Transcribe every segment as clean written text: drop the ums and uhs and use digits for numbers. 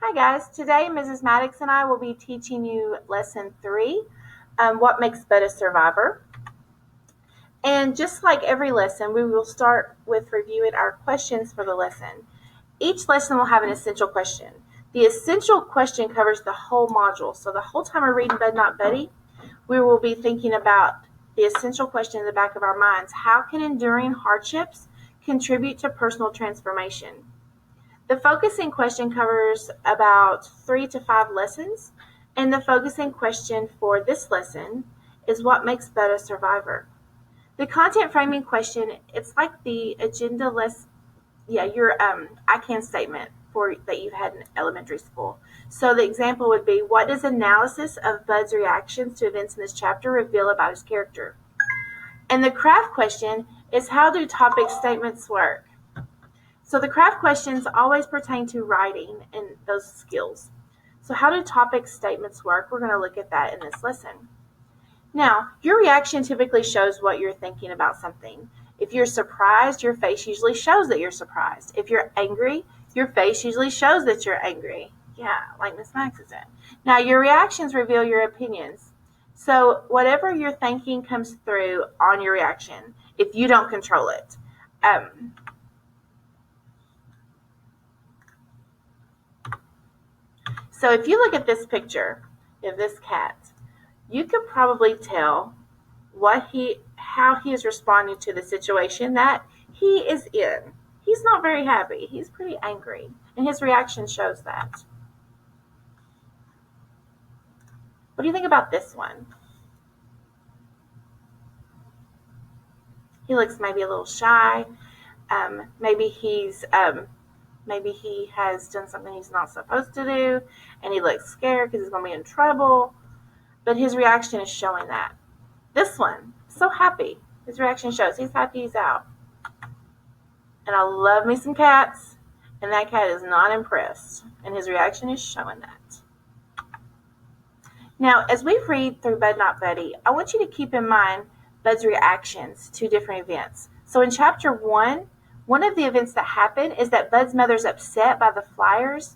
Hi guys, today Mrs. Maddox and I will be teaching you lesson 3, what makes Bud a survivor. And just like every lesson, we will start with reviewing our questions for the lesson. Each lesson will have an essential question. The essential question covers the whole module, so the whole time we're reading Bud Not Buddy, we will be thinking about the essential question in the back of our minds. How can enduring hardships contribute to personal transformation? The focusing question covers about 3 to 5 lessons, and the focusing question for this lesson is what makes Bud a survivor. The content framing question, it's like the agenda your I can statement for that you've had in elementary school. So the example would be, what does analysis of Bud's reactions to events in this chapter reveal about his character? And the craft question is, how do topic statements work? So the craft questions always pertain to writing and those skills. So how do topic statements work? We're going to look at that in this lesson. Now, your reaction typically shows what you're thinking about something. If you're surprised, your face usually shows that you're surprised. If you're angry, your face usually shows that you're angry. Yeah, like Miss Max is in. Now, your reactions reveal your opinions. So whatever you're thinking comes through on your reaction if you don't control it. So if you look at this picture of this cat, you could probably tell how he is responding to the situation that he is in. He's not very happy. He's pretty angry, and his reaction shows that. What do you think about this one? He looks maybe a little shy. Maybe he has done something he's not supposed to do, and he looks scared because he's going to be in trouble. But his reaction is showing that. This one, so happy. His reaction shows he's happy he's out. And I love me some cats, and that cat is not impressed, and his reaction is showing that. Now, as we read through Bud Not Buddy, I want you to keep in mind Bud's reactions to different events. So in chapter 1, one of the events that happen is that Bud's mother's upset by the flyers,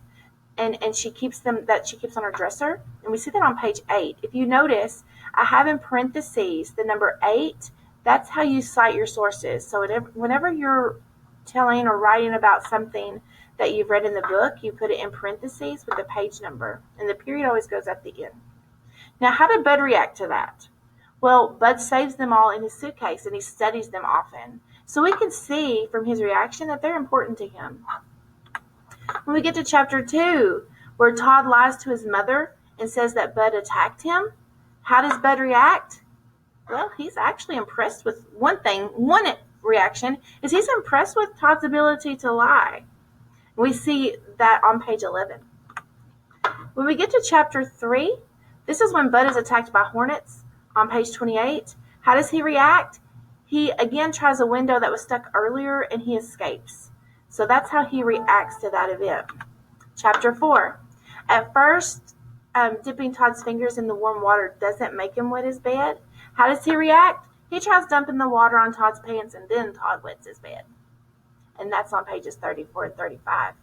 and she keeps them on her dresser, and we see that on page 8. If you notice, I have in parentheses the number 8. That's how you cite your sources. So whenever you're telling or writing about something that you've read in the book, you put it in parentheses with the page number, and the period always goes at the end. Now, how did Bud react to that? Well, Bud saves them all in his suitcase, and he studies them often. So we can see from his reaction that they're important to him. When we get to chapter 2, where Todd lies to his mother and says that Bud attacked him, how does Bud react? Well, he's actually impressed with one reaction is he's impressed with Todd's ability to lie. We see that on page 11. When we get to chapter 3, this is when Bud is attacked by hornets on page 28. How does he react? He again tries a window that was stuck earlier, and he escapes. So that's how he reacts to that event. Chapter 4. At first, dipping Todd's fingers in the warm water doesn't make him wet his bed. How does he react? He tries dumping the water on Todd's pants, and then Todd wets his bed. And that's on pages 34 and 35.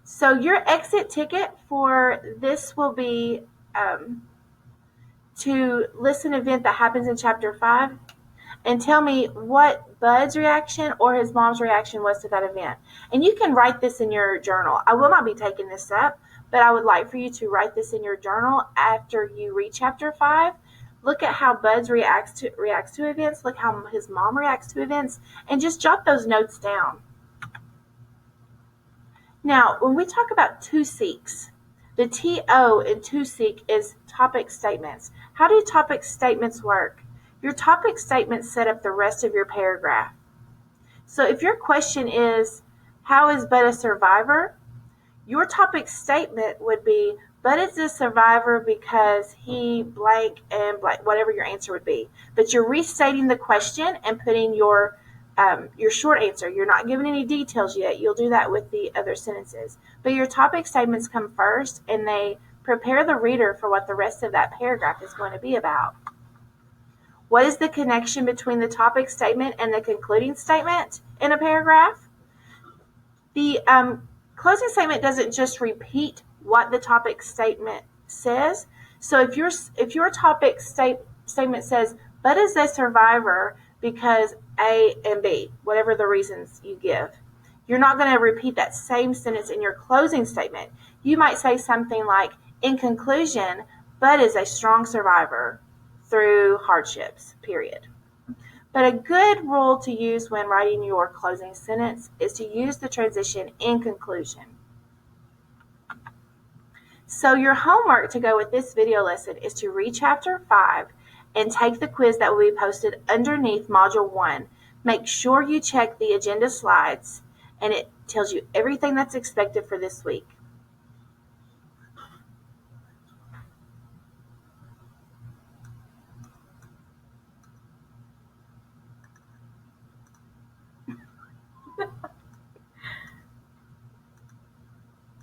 So your exit ticket for this will be to list an event that happens in chapter 5 and tell me what Bud's reaction or his mom's reaction was to that event. And you can write this in your journal. I will not be taking this up, but I would like for you to write this in your journal after you read chapter 5. Look at how Bud reacts to events. Look how his mom reacts to events, and just jot those notes down. Now, when we talk about to-seeks, the TO in to-seek is topic statements. How do topic statements work? Your topic statements set up the rest of your paragraph. So if your question is, how is Bud a survivor? Your topic statement would be, Bud is a survivor because he blank and blank, whatever your answer would be. But you're restating the question and putting your short answer. You're not giving any details yet. You'll do that with the other sentences. But your topic statements come first, and they prepare the reader for what the rest of that paragraph is going to be about. What is the connection between the topic statement and the concluding statement in a paragraph? The closing statement doesn't just repeat what the topic statement says. So if your topic statement says, Bud is a survivor because A and B, whatever the reasons you give, you're not going to repeat that same sentence in your closing statement. You might say something like, in conclusion, Bud is a strong survivor through hardships, period. But a good rule to use when writing your closing sentence is to use the transition in conclusion. So your homework to go with this video lesson is to read Chapter 5 and take the quiz that will be posted underneath Module 1. Make sure you check the agenda slides, and it tells you everything that's expected for this week.